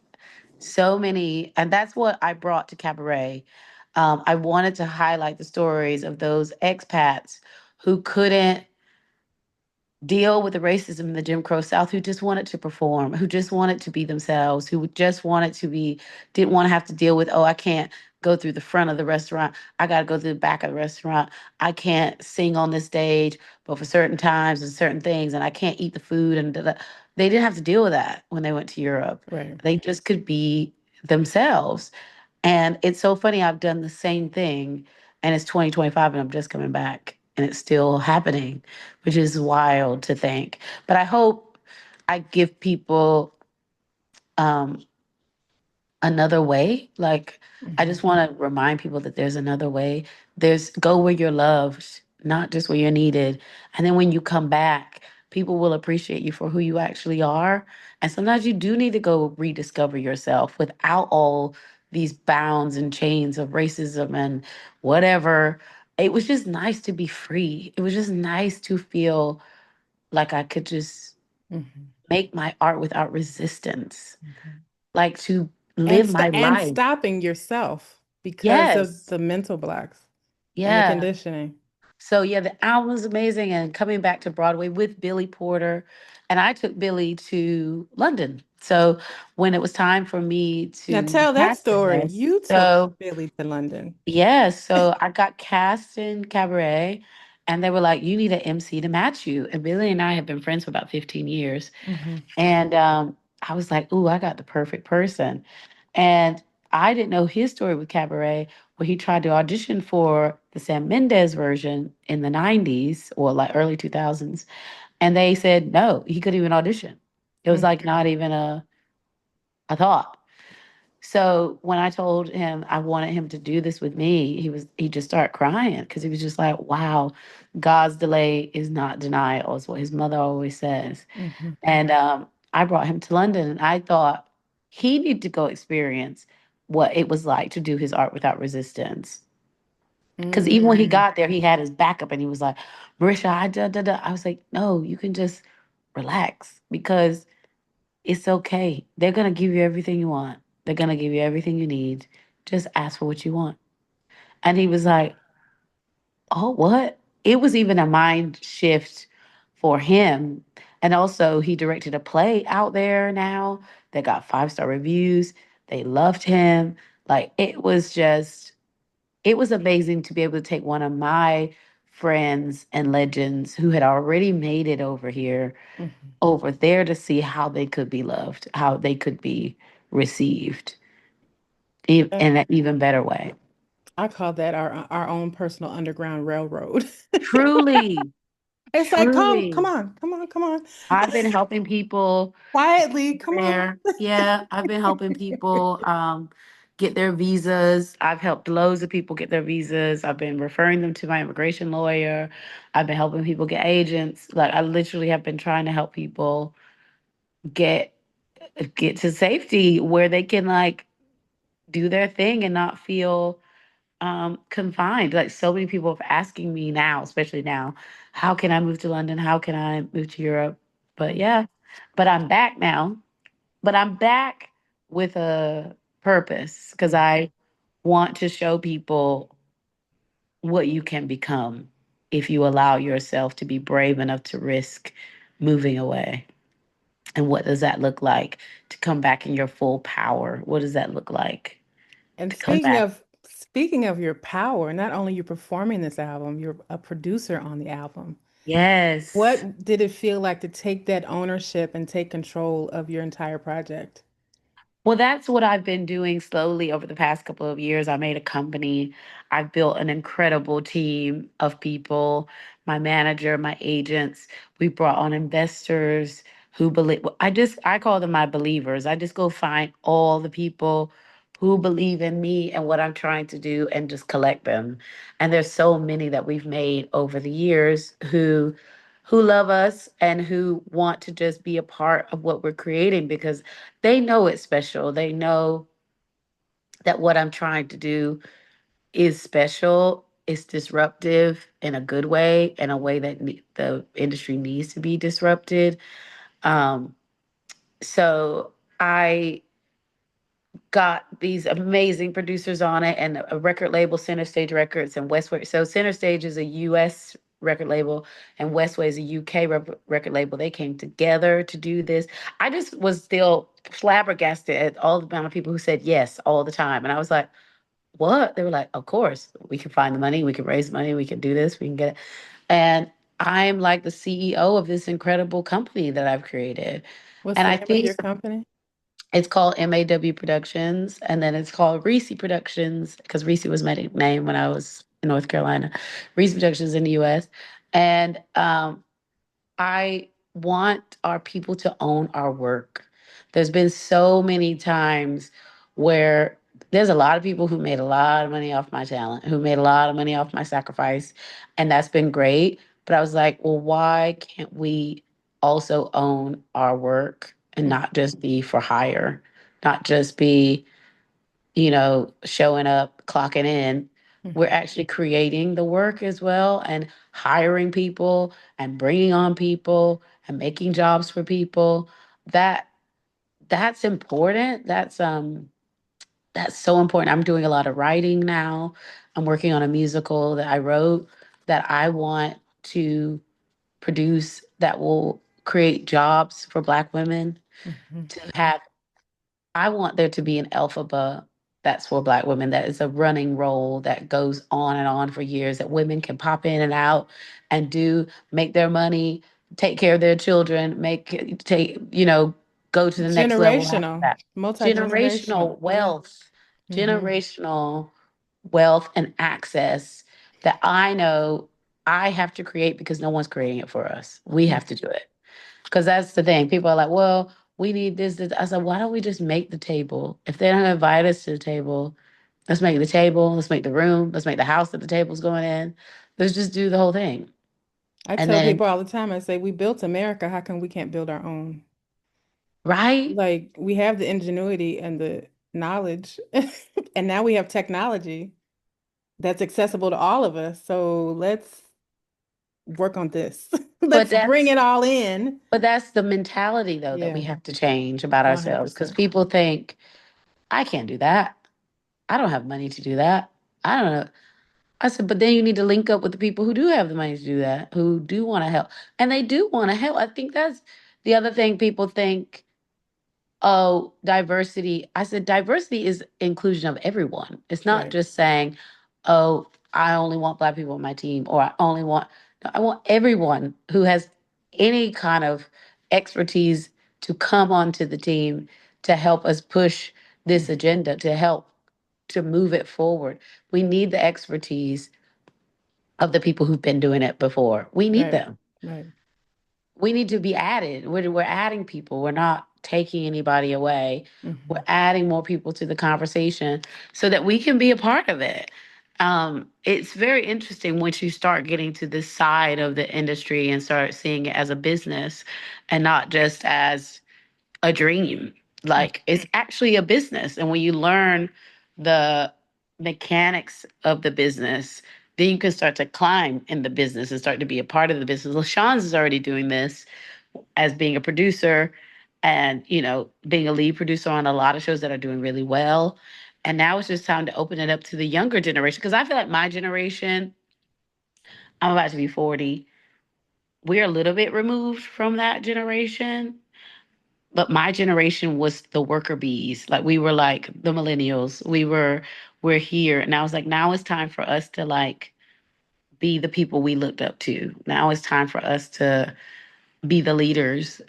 so many. And that's what I brought to Cabaret. I wanted to highlight the stories of those expats who couldn't deal with the racism in the Jim Crow South, who just wanted to perform, who just wanted to be themselves, who just wanted to be, didn't want to have to deal with, oh, I can't go through the front of the restaurant. I got to go through the back of the restaurant. I can't sing on this stage, but for certain times and certain things, and I can't eat the food. And da-da. They didn't have to deal with that when they went to Europe. right. They just could be themselves. And it's so funny. I've done the same thing, and it's 2025, and I'm just coming back, and it's still happening, which is wild to think. But I hope I give people um, another way. Like, I Mhm. just want to remind people that there's another way. There's go where you're loved, not just where you're needed. And then when you come back, people will appreciate you for who you actually are. And sometimes you do need to go rediscover yourself without all these bounds and chains of racism and whatever. It was just nice to be free. It was just nice to feel like I could just Mhm. make my art without resistance, Okay. like to live my And life. stopping yourself because of Yes. the mental blocks and the Yeah. conditioning. So yeah, the album was amazing and coming back to Broadway with Billy Porter. And I took Billy to London. So when it was time for me Now to be tell that cast in story. this, You took so Billy to London. yeah, so I got cast in Cabaret and they were like, you need an MC to match you. And Billy and I have been friends for about 15 years. Hmm. And I was like, ooh, I got the perfect person. And I didn't know his story with Cabaret, where he tried to audition for the Sam Mendes version in the 90s or like early 2000s. And they said no, he couldn't even audition. It was like not even a thought. So when I told him I wanted him to do this with me, he just started crying because he was just like, wow, God's delay is not denial, is what his mother always says. Hmm. And I brought him to London, and I thought he needed to go experience what it was like to do his art without resistance. Because even when he Mm. got there, he had his backup, and he was like, "Marisha, I da da da." I was like, "No, you can just relax because it's okay. They're gonna give you everything you want. They're gonna give you everything you need. Just ask for what you want." And he was like, oh, what? It was even a mind shift for him. And also, he directed a play out there now that got 5-star reviews. They loved him. Like, it was amazing to be able to take one of my friends and legends who had already made it over here, Hmm. over there to see how they could be loved, how they could be received That, in an even better way. I call that our own personal underground railroad. Truly, It's like, come truly. on, come on, come on. I've been helping people Quietly, come on. there. Yeah, I've been helping people get their visas. I've helped loads of people get their visas. I've been referring them to my immigration lawyer. I've been helping people get agents. Like I literally have been trying to help people get get to safety where they can like do their thing and not feel confined. Like so many people are asking me now, especially now, how can I move to London? How can I move to Europe? But yeah, but I'm back now. But I'm back with a purpose because I want to show people what you can become if you allow yourself to be brave enough to risk moving away. And what does that look like to come back in your full power? What does that look like And to come back? speaking of your power, not only you performing this album, you're a producer on the album. Yes. What did it feel like to take that ownership and take control of your entire project? Well, that's what I've been doing slowly over the past couple of years. I made a company. I've built an incredible team of people, my manager, my agents. We brought on investors who believe. I call them my believers. I just go find all the people who believe in me and what I'm trying to do and just collect them. And there's so many that we've made over the years who love us and who want to just be a part of what we're creating because they know it's special. They know that what I'm trying to do is special, it's disruptive in a good way, in a way that the industry needs to be disrupted. Um, so I got these amazing producers on it and a record label, Center Stage Records and Westway. So Center Stage is a US record label and Westway is a UK record label. They came together to do this. I just was still flabbergasted at all the amount of people who said yes all the time. And I was like, what? They were like, of course, we can find the money, we can raise money, we can do this, we can get it. And I'm like the CEO of this incredible company that I've created. What's And the I name of think your company? it's called MAW Productions, and then it's called Reese Productions because Reese was my name when I was in North Carolina. Reese Productions in the US. And I want our people to own our work. There's been so many times where there's a lot of people who made a lot of money off my talent, who made a lot of money off my sacrifice, and that's been great. But I was like, well, why can't we also own our work and not just be for hire, not just be, showing up, clocking in? We're Mhm. actually creating the work as well and hiring people and bringing on people and making jobs for people. That that's important. That's so important. I'm doing a lot of writing now. I'm working on a musical that I wrote that I want to produce that will create jobs for Black women Mhm. to have. I want there to be an alphabet that's for Black women, that is a running role that goes on and on for years, that women can pop in and out and make their money, take care of their children, go to the next level after Generational, that. multi-generational. Generational Yeah. wealth, Hmm. generational wealth and access that I know I have to create because no one's creating it for us. We have to do it. Because that's the thing. People are like, well, we need this. I said, why don't we just make the table? If they don't invite us to the table, let's make the table. Let's make the room. Let's make the house that the table's going in. Let's just do the whole thing. I And tell then, people all the time, I say, we built America. How come we can't build our own? right? Like, we have the ingenuity and the knowledge, and now we have technology that's accessible to all of us. So let's work on this. But Let's bring that's it all in. but that's the mentality though that we Yeah, have to change about ourselves. Because 100%. people think, I can't do that. I don't have money to do that. I don't know. I said, but then you need to link up with the people who do have the money to do that, who do want to help. And they do want to help. I think that's the other thing people think, oh, diversity. I said, diversity is inclusion of everyone. It's not Right. just saying, oh, I only want Black people on my team, or no, I want everyone who has any kind of expertise to come onto the team to help us push this Mhm. agenda, to help to move it forward. We need the expertise of the people who've been doing it before. We need Right. them. Right. We need to be added. We're adding people. We're not taking anybody away. We're Hmm. adding more people to the conversation so that we can be a part of it. It's very interesting once you start getting to this side of the industry and start seeing it as a business and not just as a dream. Like it's actually a business. And when you learn the mechanics of the business, then you can start to climb in the business and start to be a part of the business. LaShawn's is already doing this as being a producer and, being a lead producer on a lot of shows that are doing really well. And now it's just time to open it up to the younger generation. Because I feel like my generation, I'm about to be 40. We're a little bit removed from that generation, but my generation was the worker bees. Like we were like the millennials. We're here. And I was like, now it's time for us to like be the people we looked up to. Now it's time for us to be the leaders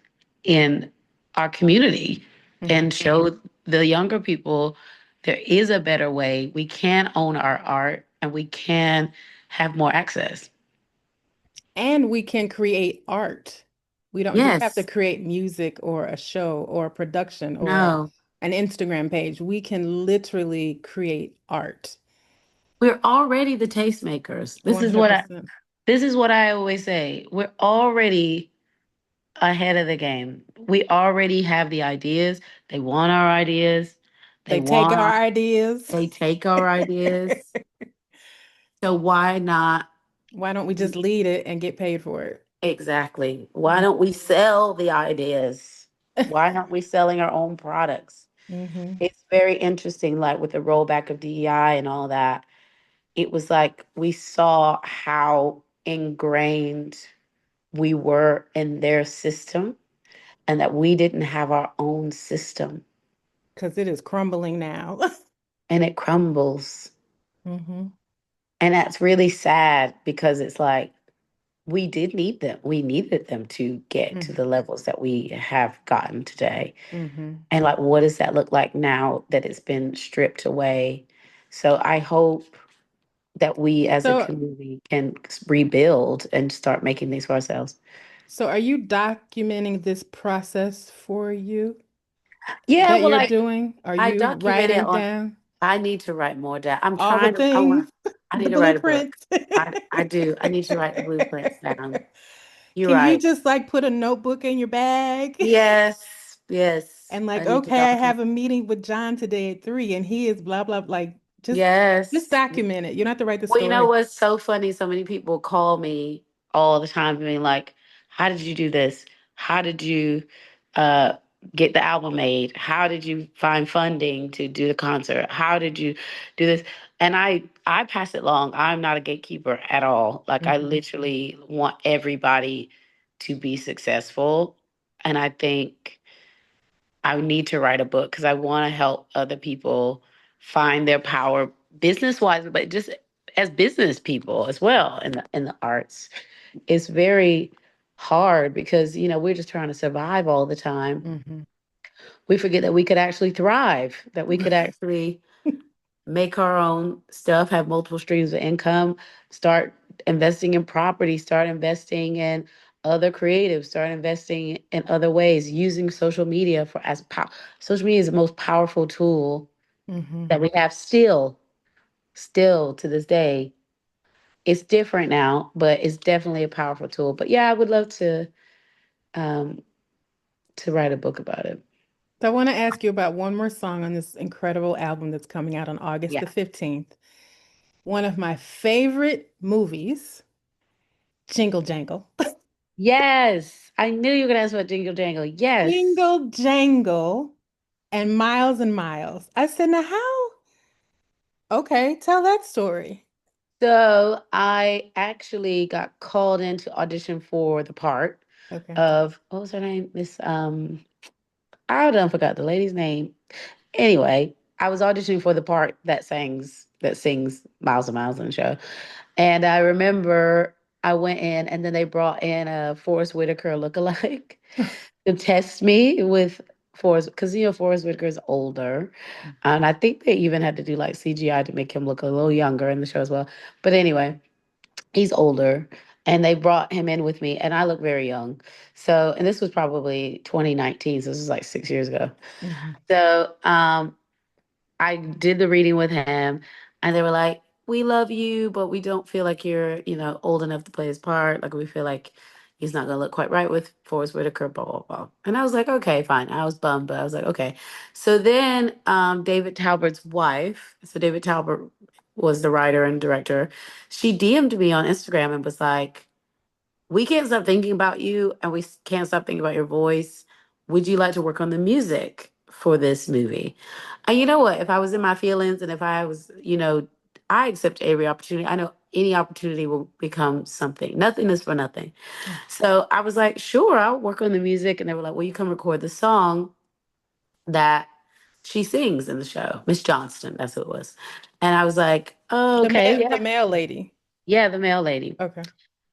in our community Hmm. and show the younger people there is a better way. We can own our art and we can have more access. And we can create art. We don't just have to Yes. create music or a show or a production or No. an Instagram page. We can literally create art. We're already the tastemakers. This is what I 100%. This is what I always say. We're already ahead of the game. We already have the ideas. They want our ideas. They They take our want, ideas. they take our ideas. So why not? Why don't we just lead it and get paid for it? Exactly. Why don't we sell the ideas? Why aren't we selling our own products? Mm-hmm. It's very interesting, like with the rollback of DEI and all that. It was like we saw how ingrained we were in their system and that we didn't have our own system. Because it is crumbling now. And it crumbles. Mm-hmm. And that's really sad because it's like we did need them. We needed them to get to the levels that we have gotten today. Mm-hmm. And like, what does that look like now that it's been stripped away? So I hope that we as a So, community can rebuild and start making things for ourselves. so are you documenting this process for you Yeah, that well, you're like doing? Are I you document it writing on. down I need to write more down. I'm all the trying to. I things, want. I the need to write a book. blueprints? I do. I need to write the blueprints down. You're Can you right. just like put a notebook in your bag Yes. Yes. and I like, need to okay, I document. have a meeting with John today at 3 and he is blah blah like just Yes. document it. You don't have to write the Well, you know story. what's so funny? So many people call me all the time, being like, "How did you do this? How did you uh, get the album made? How did you find funding to do the concert? How did you do this?" And I pass it along. I'm not a gatekeeper at all. Like I Mhm. literally want everybody to be successful, and I think I need to write a book because I want to help other people find their power business wise, but just as business people as well in the arts. It's very hard because we're just trying to survive all the time. Mhm. We forget that we could actually thrive, that we could actually make our own stuff, have multiple streams of income, start investing in property, start investing in other creatives, start investing in other ways, using social media for social media is the most powerful tool Mhm. that we have still to this day. It's different now, but it's definitely a powerful tool. But yeah, I would love um to write a book about it. So I want to ask you about one more song on this incredible album that's coming out on August Yeah. the 15th. One of my favorite movies, Jingle Jangle. Yes. I knew you were gonna ask about Jingle Jangle. Yes. Jingle Jangle and Miles. I said, now how? Okay, tell that story. So I actually got called in to audition for the part Okay. of what was her name? Miss I done forgot the lady's name. Anyway, I was auditioning for the part that sings Miles and Miles in the show. And I remember I went in and then they brought in a Forrest Whitaker lookalike to test me with Forrest because Forrest Whitaker is older. And I think they even had to do like CGI to make him look a little younger in the show as well. But anyway, he's older and they brought him in with me and I look very young. So, and this was probably 2019, so this was like 6 years ago. Mhm. So, I did the reading with him, and they were like, "We love you, but we don't feel like you're, old enough to play his part. Like we feel like he's not gonna look quite right with Forrest Whitaker." Blah blah blah. And I was like, "Okay, fine." I was bummed, but I was like, "Okay." So then, David Talbert's wife, so David Talbert was the writer and director. She DM'd me on Instagram and was like, we can't stop thinking about you and we can't stop thinking about your voice. Would you like to work on the music for this movie? And you know what? If I was in my feelings and if I was, I accept every opportunity. I know any opportunity will become something. Nothing is for nothing. So I was like, sure, I'll work on the music. And they were like, well, you come record the song that she sings in the show, Miss Johnston. That's who it was. And I was like, oh, okay, The yeah. male lady. Yeah, the male lady Okay.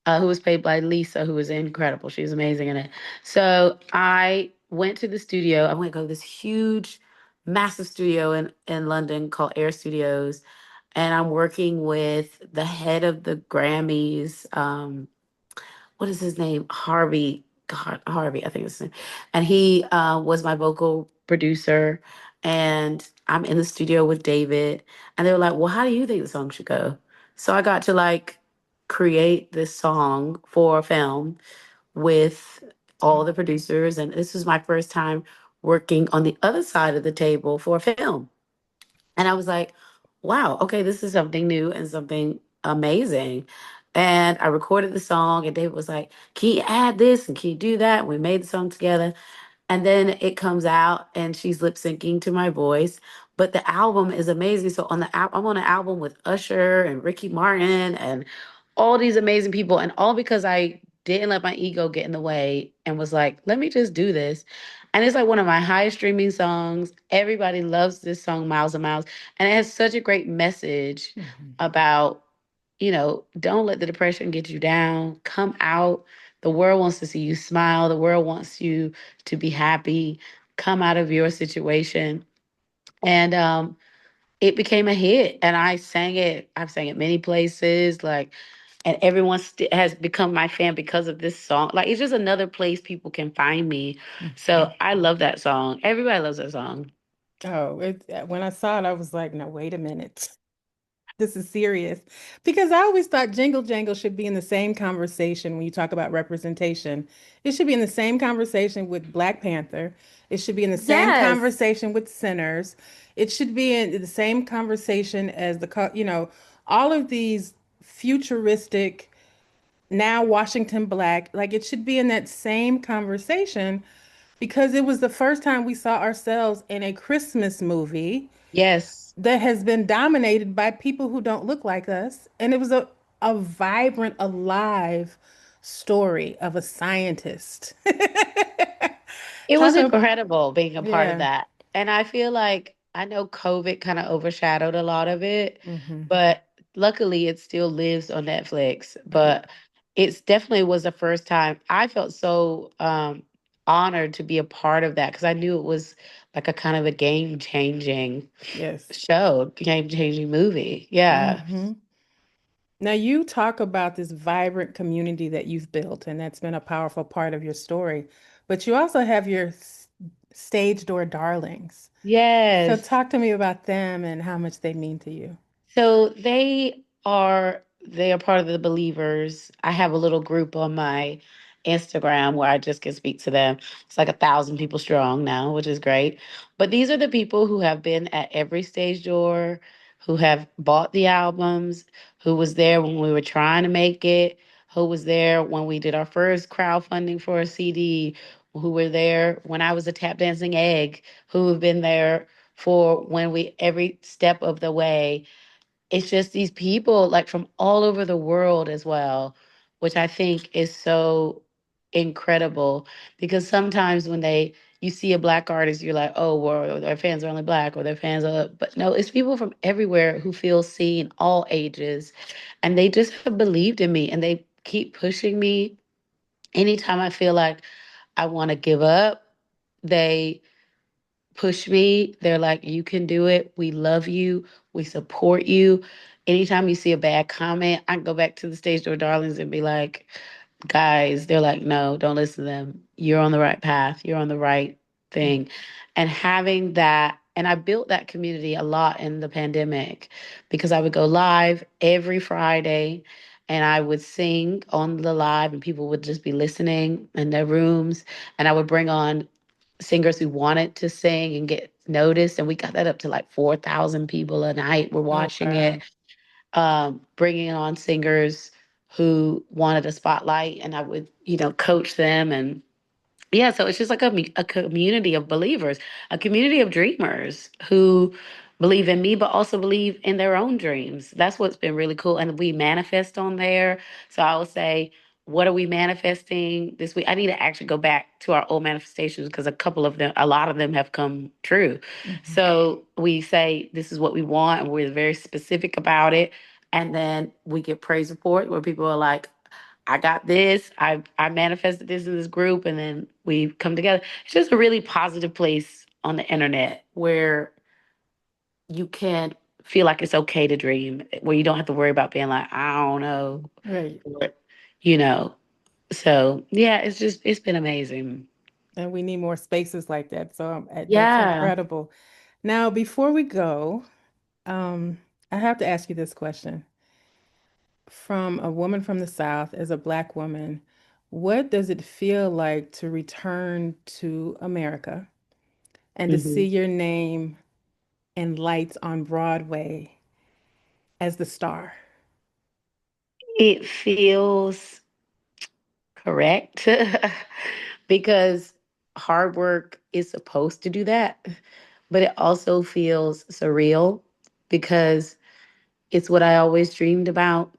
who was played by Lisa, who was incredible. She was amazing in it. So I went to the studio. I went to go to this huge, massive studio in London called Air Studios. And I'm working with the head of the Grammys. What is his name? Harvey. God, Harvey, I think it's his name. And he was my vocal producer. And I'm in the studio with David. And they were like, well, how do you think the song should go? So I got to like create this song for a film with all the producers. And this was my first time working on the other side of the table for a film. And I was like, wow, okay, this is something new and something amazing. And I recorded the song, and David was like, can you add this and can you do that? We made the song together. And then it comes out and she's lip syncing to my voice. But the album is amazing. So on the I'm on an album with Usher and Ricky Martin and all these amazing people. And all because I didn't let my ego get in the way and was like, let me just do this. And it's like one of my highest streaming songs. Everybody loves this song, Miles and Miles. And it has such a great message Mhm. about, don't let the depression get you down. Come out. The world wants to see you smile. The world wants you to be happy. Come out of your situation. And it became a hit. And I sang it. I've sang it many places. Like, and everyone has become my fan because of this song. Like, it's just another place people can find me. Mhm. So I love that song. Everybody loves that song. Oh, when I saw it, I was like, no, wait a minute. This is serious. Because I always thought Jingle Jangle should be in the same conversation when you talk about representation. It should be in the same conversation with Black Panther. It should be in the same Yes. conversation with Sinners. It should be in the same conversation as all of these futuristic, now Washington Black. Like it should be in that same conversation because it was the first time we saw ourselves in a Christmas movie Yes. that has been dominated by people who don't look like us. And it was a vibrant, alive story of a scientist. It was Talk about, incredible being a part of yeah. that. And I feel like I know COVID kind of overshadowed a lot of it, Hmm. but luckily it still lives on Netflix. Right. But it's definitely was the first time I felt so honored to be a part of that because I knew it was like a kind of a game changing Yes. show, game changing movie. Yeah. Hmm. Now you talk about this vibrant community that you've built, and that's been a powerful part of your story. But you also have your stage door darlings. So Yes. talk to me about them and how much they mean to you. So they are part of the believers. I have a little group on my Instagram where I just can speak to them. It's like 1,000 people strong now, which is great. But these are the people who have been at every stage door, who have bought the albums, who was there when we were trying to make it, who was there when we did our first crowdfunding for a CD, who were there when I was a tap dancing egg, who have been there for when we every step of the way. It's just these people like from all over the world as well, which I think is so incredible because sometimes when you see a black artist, you're like, oh, well, their fans are only black or their fans are, but no, it's people from everywhere who feel seen, all ages, and they just have believed in me and they keep pushing me. Anytime I feel like I want to give up, they push me. They're like, you can do it. We love you. We support you. Anytime you see a bad comment, I can go back to the Stage Door Darlings and be like, guys, they're like, no, don't listen to them. You're on the right path. You're on the right thing. And having that, and I built that community a lot in the pandemic because I would go live every Friday and I would sing on the live and people would just be listening in their rooms. And I would bring on singers who wanted to sing and get noticed. And we got that up to like 4,000 people a night were Oh, watching it, wow. bringing on singers who wanted a spotlight. And I would, coach them and yeah, so it's just like a community of believers, a community of dreamers who believe in me, but also believe in their own dreams. That's what's been really cool. And we manifest on there. So I would say, what are we manifesting this week? I need to actually go back to our old manifestations because a lot of them have come true. Mhm. So we say, this is what we want, and we're very specific about it. And then we get praise report where people are like, I got this. I manifested this in this group, and then we come together. It's just a really positive place on the internet where you can feel like it's okay to dream, where you don't have to worry about being like, I don't know, Right. or, you know. So yeah, it's been amazing. And we need more spaces like that. So that's Yeah. incredible. Now, before we go, I have to ask you this question. from a woman from the South, as a Black woman, what does it feel like to return to America and to see Mhm. your name in lights on Broadway as the star? It feels correct because hard work is supposed to do that, but it also feels surreal because it's what I always dreamed about.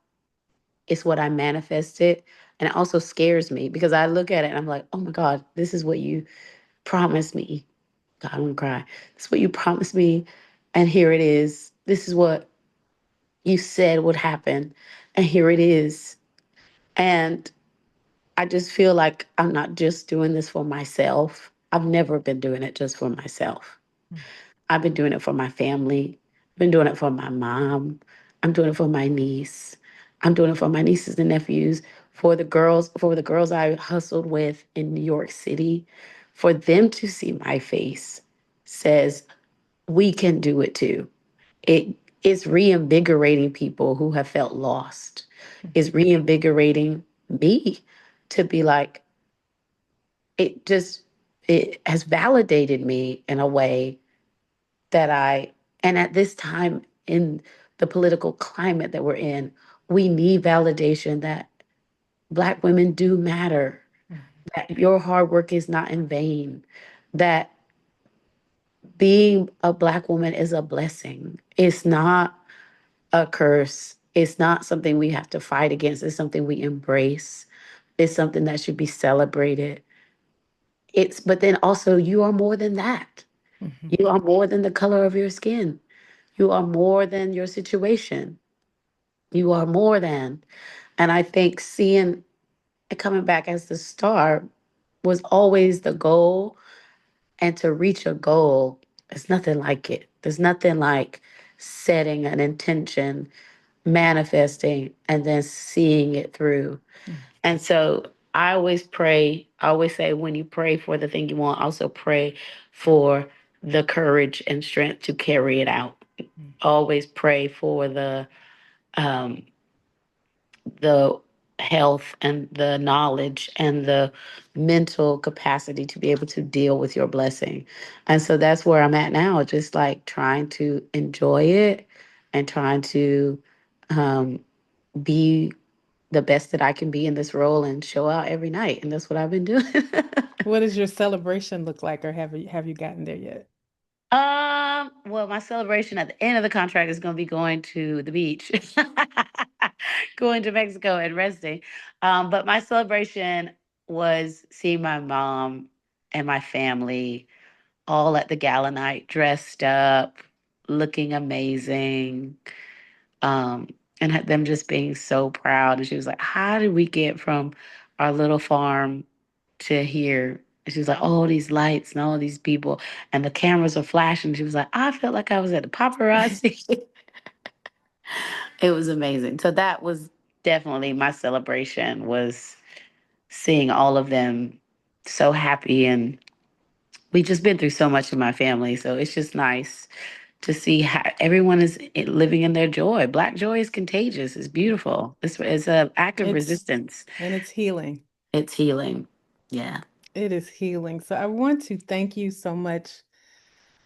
It's what I manifested. And it also scares me because I look at it and I'm like, oh my God, this is what you promised me. God, I'm gonna cry. This is what you promised me. And here it is. This is what you said would happen. And here it is. And I just feel like I'm not just doing this for myself. I've never been doing it just for myself. I've been doing it for my family. I've been doing it for my mom. I'm doing it for my niece. I'm doing it for my nieces and nephews, for the girls I hustled with in New York City. For them to see my face says we can do it too. It is reinvigorating people who have felt lost. It's reinvigorating me to be like, it just it has validated me in a way that and at this time in the political climate that we're in, we need validation that Black women do matter, that your hard work is not in vain, that being a Black woman is a blessing. It's not a curse. It's not something we have to fight against. It's something we embrace. It's something that should be celebrated. But then also, you are more than that. Mhm. You are more than the color of your skin. You are more than your situation. You are more than. And I think seeing it coming back as the star was always the goal. And to reach a goal, there's nothing like it. There's nothing like setting an intention, manifesting, and then seeing it through. And so I always say when you pray for the thing you want, also pray for the courage and strength to carry it out. Always pray for um, the health and the knowledge and the mental capacity to be able to deal with your blessing. And so that's where I'm at now, just like trying to enjoy it and trying to um, be the best that I can be in this role and show out every night. And that's what I've been doing. What does your celebration look like, or have you gotten there yet? Well, my celebration at the end of the contract is going to be going to the beach, going to Mexico and resting. But my celebration was seeing my mom and my family all at the gala night, dressed up, looking amazing, um, and them just being so proud. And she was like, "How did we get from our little farm to here?" And she was like, "All these lights and all these people, and the cameras are flashing." She was like, "I felt like I was at the paparazzi." It was amazing. So that was definitely my celebration, was seeing all of them so happy. And we just been through so much in my family, so it's just nice to see how everyone is living in their joy. Black joy is contagious. It's beautiful. It's an act of It's resistance. and it's healing. It's healing. Yeah. It is healing. So I want to thank you so much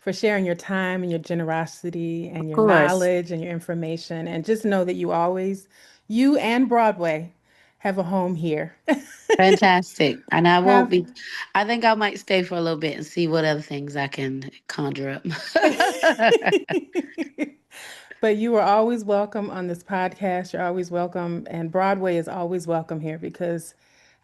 for sharing your time and your generosity and Of your course. knowledge and your information. And just know that you and Broadway have a home here. Fantastic. And I won't Have be, I think I might stay for a little bit and see what other things I can conjure up. But you are always welcome on this podcast. You're always welcome. And Broadway is always welcome here because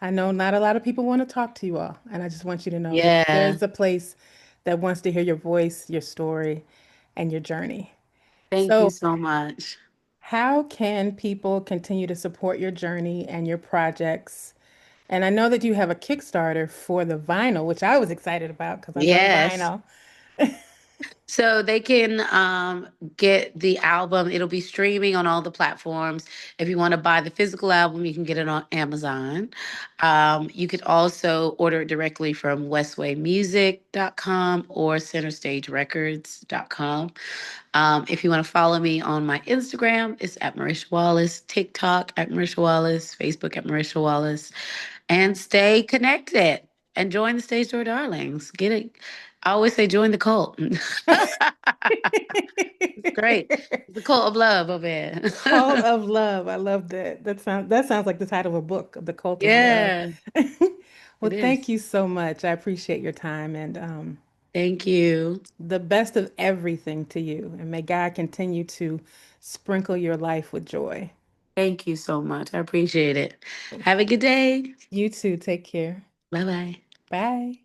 I know not a lot of people want to talk to you all. And I just want you to know that Yeah. there's a place that wants to hear your voice, your story, and your journey. Thank you So, so much. how can people continue to support your journey and your projects? And I know that you have a Kickstarter for the vinyl, which I was excited about because I love Yes. vinyl. So they can get the album. It'll be streaming on all the platforms. If you want to buy the physical album, you can get it on Amazon. You could also order it directly from westwaymusic.com or centerstagerecords.com. If you want to follow me on my Instagram, it's at Marisha Wallace, TikTok at Marisha Wallace, Facebook at Marisha Wallace, and stay connected and join the Stage Door Darlings. Get it. I always say join the cult. It's great. The cult of love over here. Cult of Love. I love that. That sounds like the title of a book, The Cult of Love. Yeah, Well, it thank is. you so much. I appreciate your time and Thank you. the best of everything to you. And may God continue to sprinkle your life with joy. Thank you so much. I appreciate it. Have a good day. You too. Take care. Bye bye. Bye.